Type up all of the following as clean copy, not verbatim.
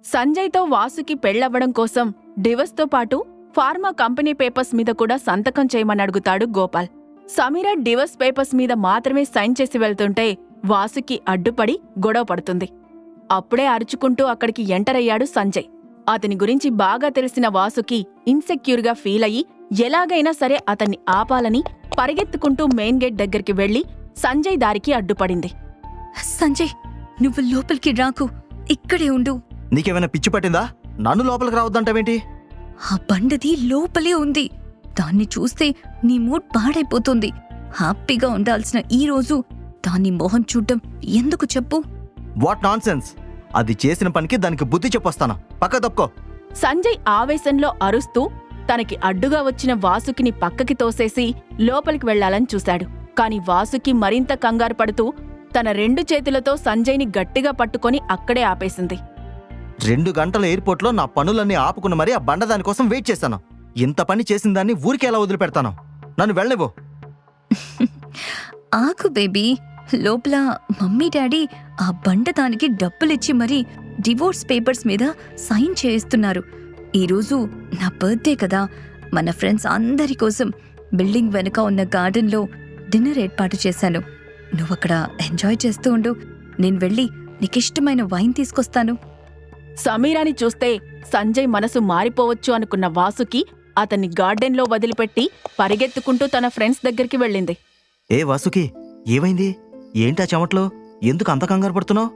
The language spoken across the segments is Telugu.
సంజయ్తో వాసుకి పెళ్లవ్వడం కోసం డివోర్స్తో పాటు ఫార్మా కంపెనీ పేపర్స్ మీద కూడా సంతకం చేయమని అడుగుతాడు గోపాల్. సమీర డివోర్స్ పేపర్స్ మీద మాత్రమే సైన్ చేసి వెళ్తుంటే వాసుకి అడ్డుపడి గొడవ పడుతుంది. అప్పుడే అరుచుకుంటూ అక్కడికి ఎంటర్ అయ్యాడు సంజయ్. అతని గురించి బాగా తెలిసిన వాసుకి ఇన్సెక్యూర్గా ఫీల్ అయ్యి ఎలాగైనా సరే అతన్ని ఆపాలని పరిగెత్తుకుంటూ మెయిన్ గేట్ దగ్గరికి వెళ్లి సంజయ్ దారికి అడ్డుపడింది. సంజయ్, నువ్వు లోపలికి రాకు, ఇక్కడే ఉండు. నీకేమైనా పిచ్చి పట్టిందా? నన్ను లోపలికి రావద్దంటావేంటి? ఆ బండది లోపలే ఉంది. దాన్ని చూస్తే నీ మూడ్ పాడైపోతుంది. హ్యాపీగా ఉండాల్సిన ఈ రోజు దాన్ని మొహం చూడ్డం ఎందుకు చెప్పు? What nonsense! అది చేసిన పనికి దానికి బుద్ధి చెప్పొస్తాను. పక్క తప్పుకో. సంజయ్ ఆవేశంలో అరుస్తూ తనకి అడ్డుగా వచ్చిన వాసుకిని పక్కకి తోసేసి లోపలికి వెళ్లాలని చూశాడు. కాని వాసుకి మరింత కంగారు పడుతూ తన 2 చేతులతో సంజయ్ని గట్టిగా పట్టుకొని అక్కడే ఆపేసింది. 2 గంటల ఎయిర్పోర్ట్లో నా పనులన్నీ ఆపుకున్న మరీ ఆ బండ దానికోసం వెయిట్ చేశాను. ఇంత పని చేసిన దాన్ని ఊరికే ఎలా వదిలిపెడతాను? నన్ను వెళ్ళనివ్వు. ఆకు బేబీ, లోపల మమ్మీ డాడీ ఆ బండ దానికి డబ్బులిచ్చి మరీ డివోర్స్ పేపర్స్ మీద సైన్ చేయిస్తున్నారు. ఈరోజు నా బర్త్డే కదా, మన ఫ్రెండ్స్ అందరి కోసం బిల్డింగ్ వెనుక ఉన్న గార్డెన్లో డిన్నర్ ఏర్పాటు చేశాను. నువ్వక్కడ ఎంజాయ్ చేస్తూ ఉండు. నేను వెళ్ళి నీకిష్టమైన వైన్ తీసుకొస్తాను. సమీరాని చూస్తే సంజయ్ మనసు మారిపోవచ్చు అనుకున్న వాసుకి అతన్ని గార్డెన్లో వదిలిపెట్టి పరిగెత్తుకుంటూ తన ఫ్రెండ్స్ దగ్గరికి వెళ్ళింది. ఏ వాసుకి, ఏమైంది? ఏంటా చెమట్లో? ఎందుకు అంత కంగారు పడుతున్నావు?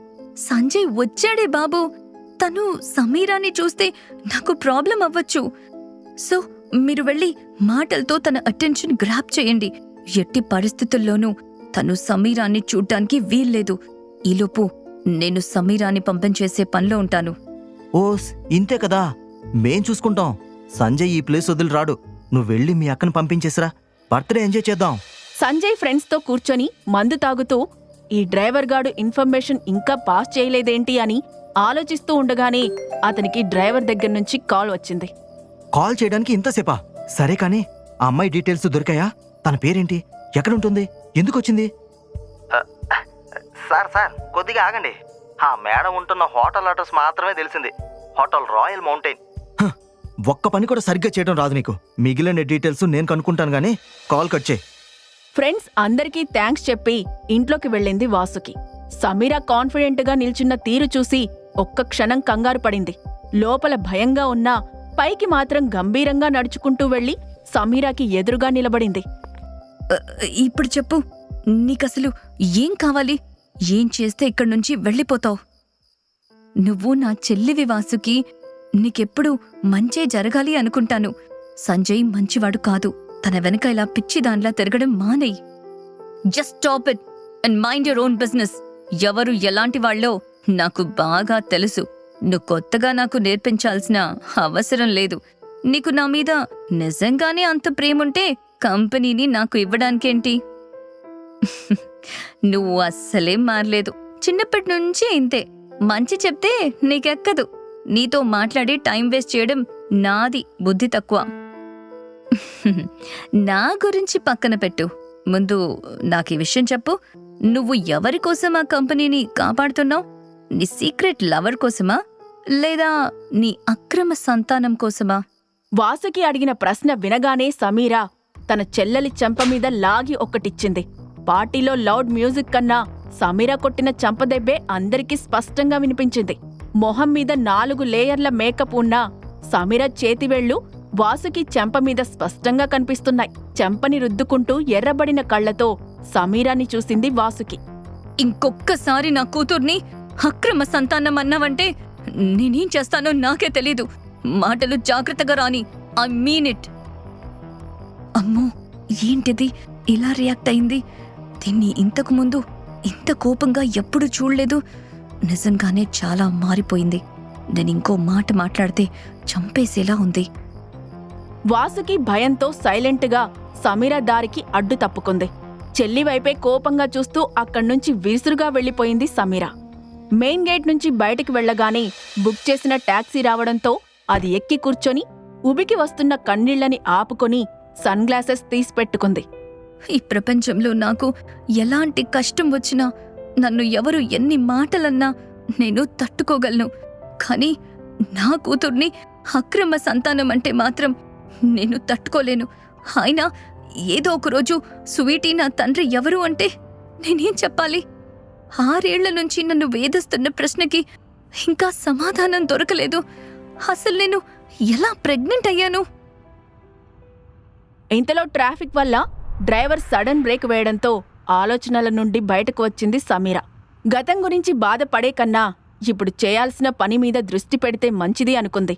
సంజయ్ వచ్చాడే బాబు. తను సమీరాని చూస్తే నాకు ప్రాబ్లం అవ్వచ్చు. సో మీరు వెళ్ళి మాటలతో తన అటెన్షన్ గ్రాప్ చేయండి. ఎట్టి పరిస్థితుల్లోనూ తను సమీరాన్ని చూడ్డానికి వీల్లేదు. ఈలోపు నేను సమీరాని పంపించేసే పనిలో ఉంటాను. ఓస్, ఇంతే కదా, మేం చూసుకుంటాం. సంజయ్ ఈ ప్లేస్ వదిలి రాడు. నువ్వు వెళ్ళి మీ అక్కను పంపించేసిరా. బర్త్డే ఎంజాయ్ చేద్దాం. సంజయ్ ఫ్రెండ్స్తో కూర్చొని మందు తాగుతూ ఈ డ్రైవర్ గాడు ఇన్ఫర్మేషన్ ఇంకా పాస్ చేయలేదేంటి అని ఆలోచిస్తూ ఉండగానే అతనికి డ్రైవర్ దగ్గర నుంచి కాల్ వచ్చింది. కాల్ చేయడానికి ఇంతసేపా? సరే కానీ ఆ అమ్మాయి డీటెయిల్స్ దొరికాయా? తన పేరేంటి? ఎక్కడుంటుంది? ఎందుకొచ్చింది? సార్ కొద్దిగా ఆగండి. ఆ మేడం ఉంటున్న హోటల్ అడ్రస్ మాత్రమే తెలిసింది. Hotel royal mountain. ఒక్క పని కూడా సరిగ్గా చేయడం రాదు నీకు. మిగిలిన డీటెయిల్స్ నేను కనుక్కుంటాను గానీ కాల్ కట్ చేయి. ఫ్రెండ్స్ అందరికీ థ్యాంక్స్ చెప్పి ఇంట్లోకి వెళ్ళింది వాసుకి. సమీర కాన్ఫిడెంట్గా నిల్చున్న తీరు చూసి ఒక్క క్షణం కంగారు పడింది. లోపల భయంగా ఉన్నా పైకి మాత్రం గంభీరంగా నడుచుకుంటూ వెళ్లి సమీరాకి ఎదురుగా నిలబడింది. ఇప్పుడు చెప్పు, నీకసలు ఏం కావాలి? ఏం చేస్తే ఇక్కడి నుంచి వెళ్ళిపోతావు? నువ్వు నా చెల్లివి వాసుకి. నీకెప్పుడు మంచే జరగాలి అనుకుంటాను. సంజయ్ మంచివాడు కాదు. తన వెనక ఇలా పిచ్చిదాన్లా తిరగడం మానేయ్. Just stop it and mind your own business. ఎవరు ఎలాంటి వాళ్ళో నాకు బాగా తెలుసు. నువ్వు కొత్తగా నాకు నేర్పించాల్సిన అవసరం లేదు. నీకు నా మీద నిజంగానే అంత ప్రేముంటే కంపెనీని నాకు ఇవ్వడానికేంటి? నువ్వు అస్సలేం మారలేదు. చిన్నప్పటి నుంచి ఇంతే. మంచి చెప్తే నీకెక్కదు. నీతో మాట్లాడి టైం వేస్ట్ చేయడం నాది బుద్ధి తక్కువ. నా గురించి పక్కన పెట్టు. ముందు నాకు ఈ విషయం చెప్పు. నువ్వు ఎవరి కోసం ఆ కంపెనీని కాపాడుతున్నావు? నీ సీక్రెట్ లవర్ కోసమా, లేదా నీ అక్రమ సంతానం కోసమా? వాసుకి అడిగిన ప్రశ్న వినగానే సమీర తన చెల్లెలి చెంపమీద లాగి ఒక్కటిచ్చింది. పార్టీలో లౌడ్ మ్యూజిక్ కన్నా సమీర కొట్టిన చెంపదెబ్బే అందరికీ స్పష్టంగా వినిపించింది. మొహం మీద 4 లేయర్ల మేకప్ ఉన్నా సమీర చేతివేళ్లు వాసుకి చెంపమీద స్పష్టంగా కనిపిస్తున్నాయి. చెంపని రుద్దుకుంటూ ఎర్రబడిన కళ్లతో సమీరాని చూసింది వాసుకి. ఇంకొక్కసారి నా కూతుర్ని అక్రమ సంతానం అన్నావంటే నేనేం చేస్తానో నాకే తెలీదు. మాటలు జాగ్రత్తగా రాని. I mean it. అమ్మో, ఏంటిది ఇలా రియాక్ట్ అయింది? దీన్ని ఇంతకు ముందు ఇంత కోపంగా ఎప్పుడూ చూడలేదు. నిజంగానే చాలా మారిపోయింది. నేనింకో మాట మాట్లాడితే చంపేసేలా ఉంది. వాసుకి భయంతో సైలెంట్గా సమీర దారికి అడ్డు తప్పుకుంది. చెల్లివైపే కోపంగా చూస్తూ అక్కడ్నుంచి విసురుగా వెళ్లిపోయింది సమీర. మెయిన్ గేట్ నుంచి బయటికి వెళ్లగానే బుక్ చేసిన టాక్సీ రావడంతో అది ఎక్కి కూర్చొని ఉబికి వస్తున్న కన్నీళ్లని ఆపుకొని సన్ గ్లాసెస్ తీసిపెట్టుకుంది. ఈ ప్రపంచంలో నాకు ఎలాంటి కష్టం వచ్చినా, నన్ను ఎవరు ఎన్ని మాటలన్నా నేను తట్టుకోగలను. కానీ నా కూతుర్ని అక్రమ సంతానం అంటే మాత్రం నేను తట్టుకోలేను. అయినా ఏదో ఒకరోజు స్వీటీ నా తండ్రి ఎవరు అంటే నేనేం చెప్పాలి? 6 ఏళ్ల నుంచి నన్ను వేధిస్తున్న ప్రశ్నకి ఇంకా సమాధానం దొరకలేదు. అసలు నేను ఎలా ప్రెగ్నెంట్ అయ్యాను? ఇంతలో ట్రాఫిక్ వల్ల డ్రైవర్ సడన్ బ్రేక్ వేయడంతో ఆలోచనల నుండి బయటకు వచ్చింది సమీర. గతం గురించి బాధపడే కన్నా ఇప్పుడు చేయాల్సిన పని మీద దృష్టి పెడితే మంచిది అనుకుంది.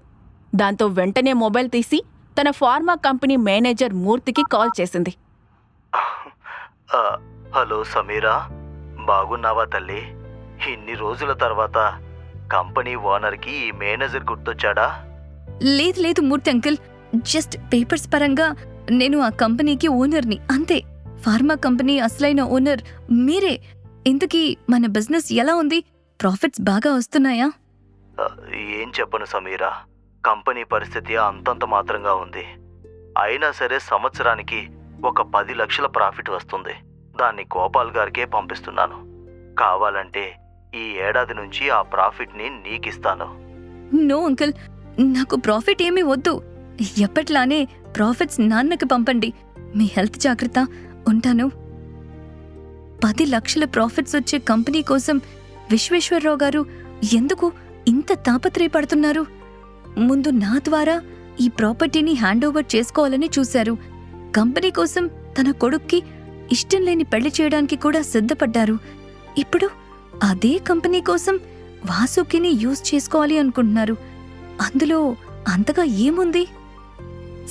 దాంతో వెంటనే మొబైల్ తీసి తన ఫార్మా కంపెనీ మేనేజర్ మూర్తికి కాల్ చేసింది. హలో సమీరా, బాగున్నావా తల్లి? ఇన్ని రోజుల తర్వాత కంపెనీ ఓనర్కి ఈ మేనేజర్ గుర్తొచ్చాడా? లేదు మూర్తి అంకుల్, జస్ట్ పేపర్స్ పరంగా నేను ఆ కంపెనీకి ఓనర్ని అంతే. ఫార్మా కంపెనీ అసలైన ఓనర్ మీరే. ఇంతకీ మన బిజినెస్ ఎలా ఉంది? ప్రాఫిట్స్ బాగా వస్తున్నాయా? ఏం చెప్పను సమీరా, కంపెనీ పరిస్థితి అంతంత మాత్రంగా ఉంది. అయినా సరే సంవత్సరానికి ఒక 10 లక్షల ప్రాఫిట్ వస్తుంది. దాన్ని గోపాల్ గారికే పంపిస్తున్నాను. కావాలంటే ఈ ఏడాది నుంచి ఆ ప్రాఫిట్ని నీకిస్తాను. నో అంకుల్, నాకు ప్రాఫిట్ ఏమీ వద్దు. ఎప్పట్లానే ప్రాఫిట్స్ నాన్నకి పంపండి. మీ హెల్త్ జాగ్రత్త. ఉంటాను. 10 లక్షల ప్రాఫిట్స్ వచ్చే కంపెనీ కోసం విశ్వేశ్వరరావు గారు ఎందుకు ఇంత తాపత్రయపడుతున్నారు? ముందు నా ద్వారా ఈ ప్రాపర్టీని హ్యాండ్ ఓవర్ చేసుకోవాలని చూశారు. కంపెనీ కోసం తన కొడుక్కి ఇష్టం లేని పెళ్లి చేయడానికి కూడా సిద్ధపడ్డారు. ఇప్పుడు అదే కంపెనీ కోసం వాసుకిని యూజ్ చేసుకోవాలి అనుకుంటున్నారు. అందులో అంతగా ఏముంది?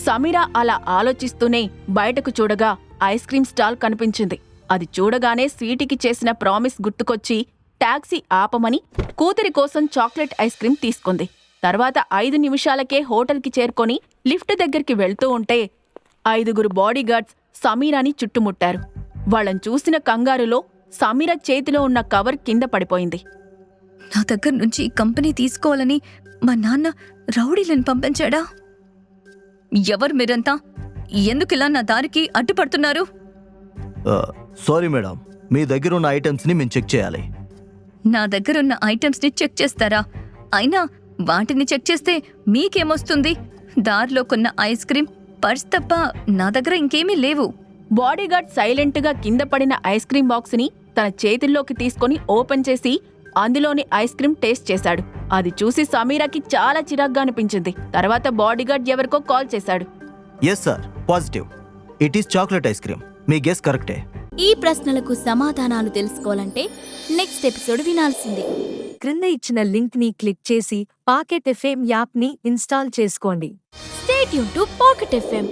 సమీర అలా ఆలోచిస్తూనే బయటకు చూడగా ఐస్ క్రీం స్టాల్ కనిపించింది. అది చూడగానే స్వీటీకి చేసిన ప్రామిస్ గుర్తుకొచ్చి టాక్సీ ఆపమని కూతురి కోసం చాక్లెట్ ఐస్ క్రీం తీసుకుంది. తర్వాత 5 నిమిషాలకే హోటల్కి చేరుకొని లిఫ్ట్ దగ్గరికి వెళ్తూ ఉంటే 5 బాడీగార్డ్స్ సమీరాని చుట్టుముట్టారు. వాళ్ళని చూసిన కంగారులో సమీర చేతిలో ఉన్న కవర్ కింద పడిపోయింది. నా దగ్గర నుంచి ఈ కంపెనీ తీసుకోవాలని మా నాన్న రౌడీలను పంపించాడా? ఎవరు మీరంతా? ఎందుకిలా నా దారికి అడ్డుపడుతున్నారు? సారీ మేడం, మీ దగ్గర ఉన్న ఐటమ్స్ని మేము చెక్ చేయాలి. నా దగ్గరున్న ఐటమ్స్ని చెక్ చేస్తారా? అయినా వాటిని చెక్ చేస్తే మీకేమొస్తుంది? దారిలో కొన్న ఐస్ క్రీం, పర్స్ తప్ప నా దగ్గర ఇంకేమీ లేవు. బాడీగార్డ్ సైలెంట్గా కింద పడిన ఐస్ క్రీం బాక్స్ని తన చేతుల్లోకి తీసుకొని ఓపెన్ చేసి అందులోని ఐస్ క్రీం టేస్ట్ చేశాడు. అది చూసి సమీరాకి చాలా చిరాగ్గా అనిపించింది. తర్వాత బాడీగార్డ్ ఎవరికో కాల్ చేశాడు. Yes sir, positive. It is chocolate ice cream. మీ గెస్ కరెక్టే. ఈ ప్రశ్నలకు సమాధానాలు తెలుసుకోవాలంటే నెక్స్ట్ ఎపిసోడ్ వినాల్సిందే. క్రింద ఇచ్చిన లింక్ ని క్లిక్ చేసి పాకెట్ ఎఫ్ఎం యాప్ ని ఇన్స్టాల్ చేసుకోండి. Stay tune to pocket FM.